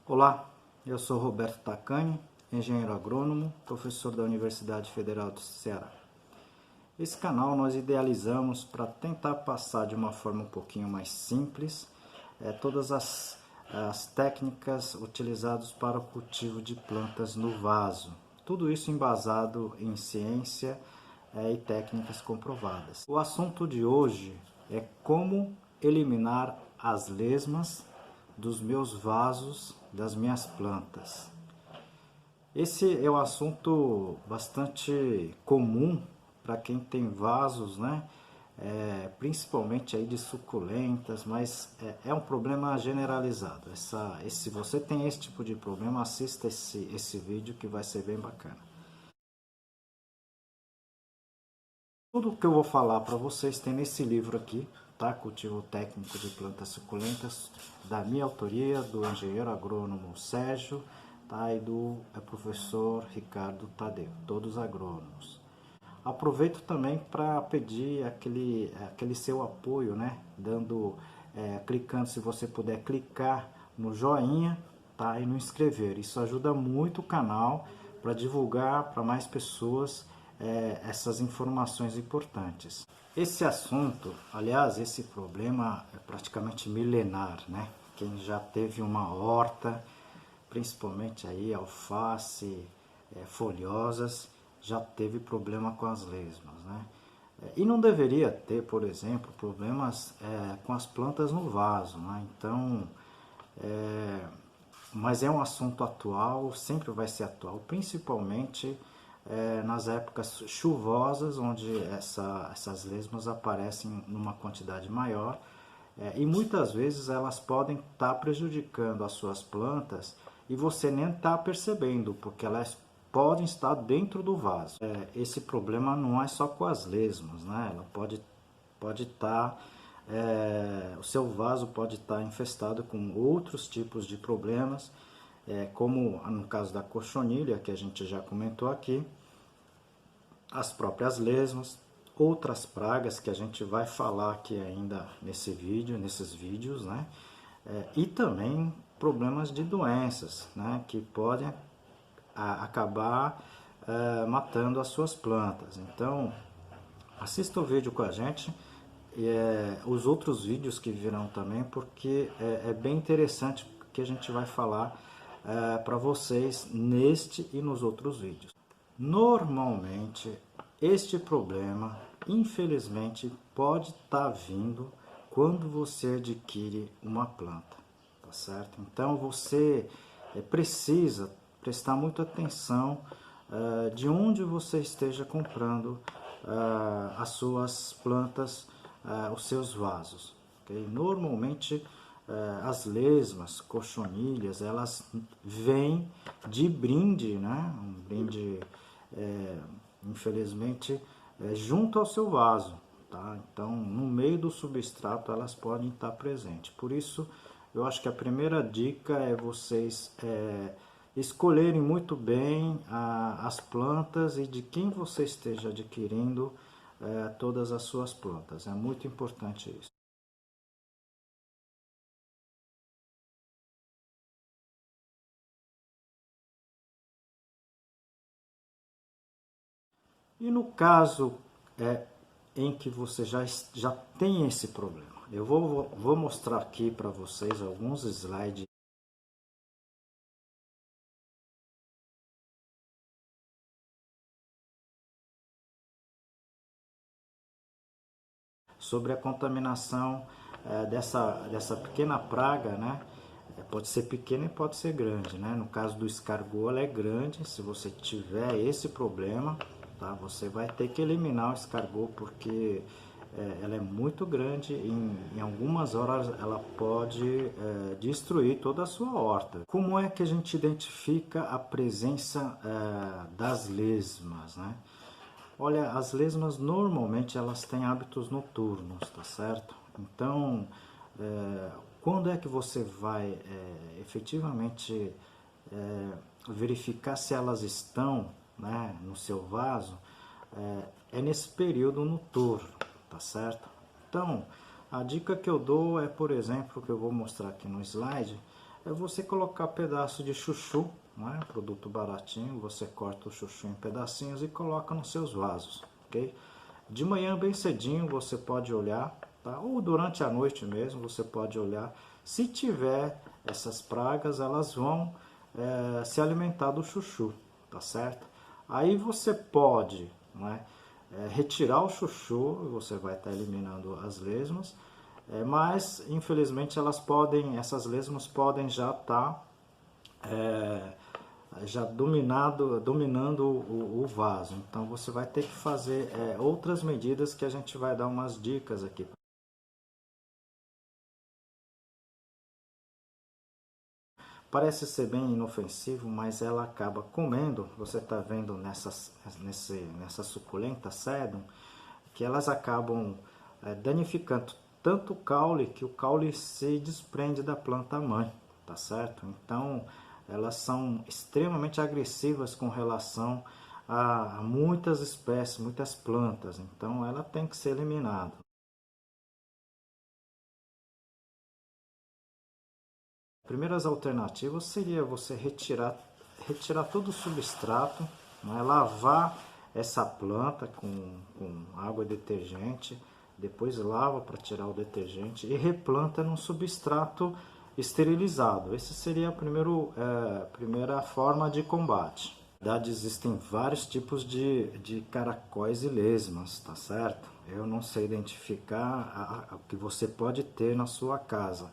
Olá, eu sou Roberto Tacani, engenheiro agrônomo, professor da Universidade Federal do Ceará. Esse canal nós idealizamos para tentar passar de uma forma um pouquinho mais simples todas as técnicas utilizadas para o cultivo de plantas no vaso. Tudo isso embasado em ciência e técnicas comprovadas. O assunto de hoje é como eliminar as lesmas dos meus vasos, das minhas plantas. Esse é um assunto bastante comum para quem tem vasos, né? Principalmente aí de suculentas, mas é um problema generalizado. Se você tem esse tipo de problema, assista esse vídeo que vai ser bem bacana. Tudo que eu vou falar para vocês tem nesse livro aqui, tá? Cultivo técnico de plantas suculentas, da minha autoria, do engenheiro agrônomo Sérgio, tá? E do professor Ricardo Tadeu, todos agrônomos. Aproveito também para pedir aquele seu apoio, né? Clicando, se você puder clicar no joinha, tá? E no inscrever. Isso ajuda muito o canal para divulgar para mais pessoas essas informações importantes. Esse assunto, aliás, esse problema é praticamente milenar, né? Quem já teve uma horta, principalmente aí alface, folhosas, já teve problema com as lesmas, né? E não deveria ter, por exemplo, problemas com as plantas no vaso, né? Então, mas é um assunto atual, sempre vai ser atual, principalmente nas épocas chuvosas, onde essas lesmas aparecem numa quantidade maior e muitas vezes elas podem estar prejudicando as suas plantas e você nem está percebendo, porque elas podem estar dentro do vaso. Esse problema não é só com as lesmas, né? Ela pode estar, o seu vaso pode estar infestado com outros tipos de problemas, como no caso da cochonilha, que a gente já comentou aqui, as próprias lesmas, outras pragas que a gente vai falar aqui ainda nesses vídeos, né? E também problemas de doenças, né? Que podem acabar matando as suas plantas. Então, assista o vídeo com a gente e os outros vídeos que virão também, porque é bem interessante que a gente vai falar para vocês neste e nos outros vídeos. Normalmente, este problema, infelizmente, pode estar vindo quando você adquire uma planta, tá certo? Então, você precisa prestar muita atenção de onde você esteja comprando as suas plantas, os seus vasos. Okay? Normalmente, as lesmas, cochonilhas, elas vêm de brinde, né? Um brinde, infelizmente, junto ao seu vaso. Tá? Então, no meio do substrato, elas podem estar presentes. Por isso, eu acho que a primeira dica é vocês escolherem muito bem as plantas e de quem você esteja adquirindo todas as suas plantas. É muito importante isso. E no caso em que você já tem esse problema, eu vou mostrar aqui para vocês alguns slides sobre a contaminação dessa pequena praga, né? Pode ser pequena e pode ser grande, né? No caso do escargot, ela é grande. Se você tiver esse problema, tá? Você vai ter que eliminar o escargot porque ela é muito grande. Em algumas horas ela pode destruir toda a sua horta. Como é que a gente identifica a presença das lesmas, né? Olha, as lesmas normalmente elas têm hábitos noturnos, tá certo? Então, quando é que você vai efetivamente verificar se elas estão, né, no seu vaso? É nesse período noturno, tá certo? Então, a dica que eu dou é, por exemplo, que eu vou mostrar aqui no slide, é você colocar pedaço de chuchu, não é? Produto baratinho, você corta o chuchu em pedacinhos e coloca nos seus vasos, ok? De manhã bem cedinho você pode olhar, tá? Ou durante a noite mesmo você pode olhar. Se tiver essas pragas, elas vão se alimentar do chuchu, tá certo? Aí você pode, não é? Retirar o chuchu, você vai estar eliminando as lesmas, mas infelizmente essas lesmas podem já estar já dominando o vaso. Então você vai ter que fazer outras medidas que a gente vai dar umas dicas aqui. Parece ser bem inofensivo, mas ela acaba comendo. Você está vendo nessa suculenta sedum que elas acabam danificando tanto o caule que o caule se desprende da planta mãe, tá certo? Então elas são extremamente agressivas com relação a muitas espécies, muitas plantas. Então ela tem que ser eliminada. Primeiras alternativas seria você retirar todo o substrato, né? Lavar essa planta com água e detergente, depois lava para tirar o detergente e replanta num substrato esterilizado. Essa seria a primeira forma de combate. Na verdade, existem vários tipos de caracóis e lesmas, tá certo? Eu não sei identificar o que você pode ter na sua casa.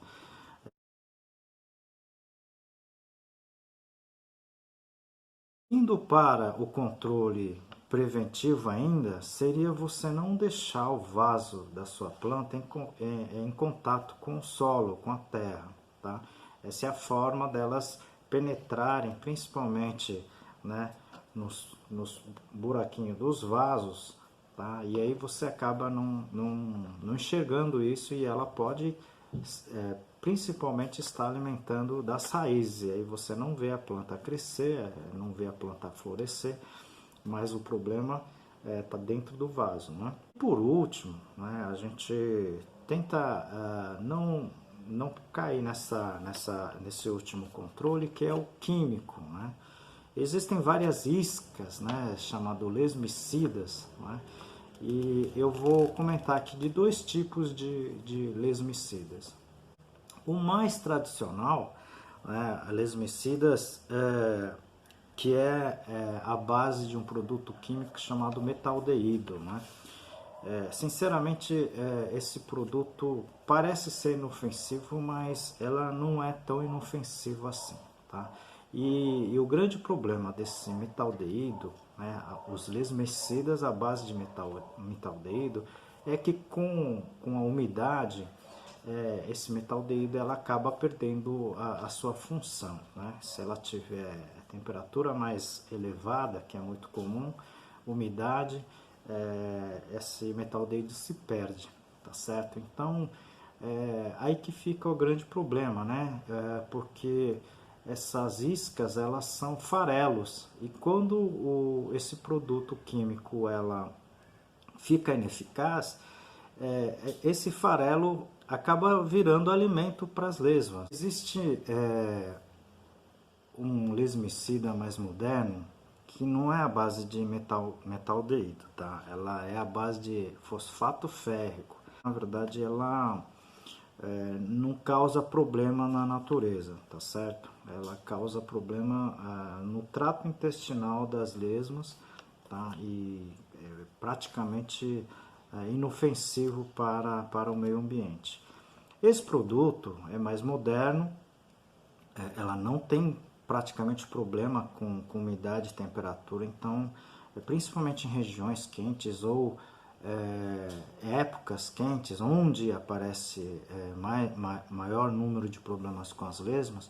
Indo para o controle preventivo ainda, seria você não deixar o vaso da sua planta em contato com o solo, com a terra, tá? Essa é a forma delas penetrarem, principalmente, né, nos buraquinhos dos vasos, tá? E aí você acaba não enxergando isso e ela pode principalmente está alimentando das raízes. E aí você não vê a planta crescer, não vê a planta florescer, mas o problema está dentro do vaso, né? Por último, né, a gente tenta não cair nesse último controle, que é o químico, né? Existem várias iscas, né, chamado lesmicidas, né? E eu vou comentar aqui de dois tipos de lesmicidas. O mais tradicional, né, lesmicidas, que é a base de um produto químico chamado metaldeído, né? Sinceramente, esse produto parece ser inofensivo, mas ela não é tão inofensiva assim, tá? E o grande problema desse metaldeído, né, os lesmicidas à base de metaldeído, é que com a umidade, esse metaldeído ela acaba perdendo a sua função, né? Se ela tiver temperatura mais elevada, que é muito comum, umidade, esse metaldeído se perde, tá certo? Então, aí que fica o grande problema, né? Porque essas iscas, elas são farelos, e quando esse produto químico ela fica ineficaz, esse farelo acaba virando alimento para as lesmas. Existe um lesmicida mais moderno que não é a base de metaldeído, tá? Ela é a base de fosfato férrico. Na verdade, ela não causa problema na natureza, tá certo? Ela causa problema no trato intestinal das lesmas, tá? E é praticamente inofensivo para o meio ambiente. Esse produto é mais moderno, ela não tem praticamente problema com umidade e temperatura, então, principalmente em regiões quentes ou épocas quentes, onde aparece maior número de problemas com as lesmas,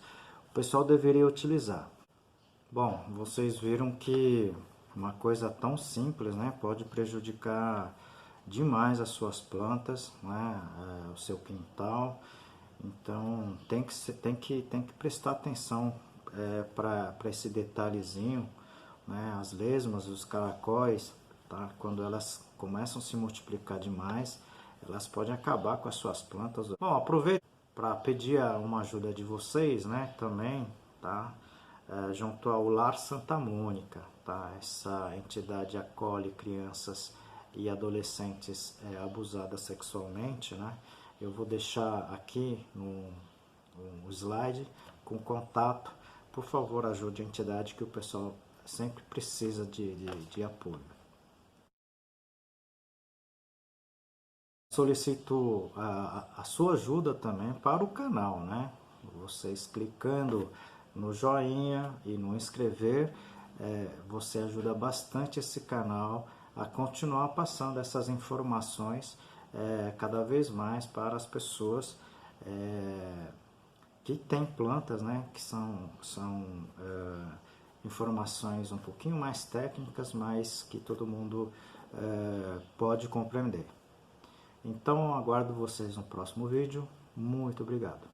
o pessoal deveria utilizar. Bom, vocês viram que uma coisa tão simples, né, pode prejudicar demais as suas plantas, né, o seu quintal. Então tem que prestar atenção para esse detalhezinho, né, as lesmas, os caracóis, tá? Quando elas começam a se multiplicar demais, elas podem acabar com as suas plantas. Bom, aproveita. para pedir uma ajuda de vocês, né, também, tá? Junto ao Lar Santa Mônica, tá? Essa entidade acolhe crianças e adolescentes abusadas sexualmente, né? Eu vou deixar aqui no slide com contato. Por favor, ajude a entidade, que o pessoal sempre precisa de apoio. Solicito a sua ajuda também para o canal, né? Vocês clicando no joinha e no inscrever, você ajuda bastante esse canal a continuar passando essas informações cada vez mais para as pessoas que têm plantas, né? Que são informações um pouquinho mais técnicas, mas que todo mundo pode compreender. Então, aguardo vocês no próximo vídeo. Muito obrigado.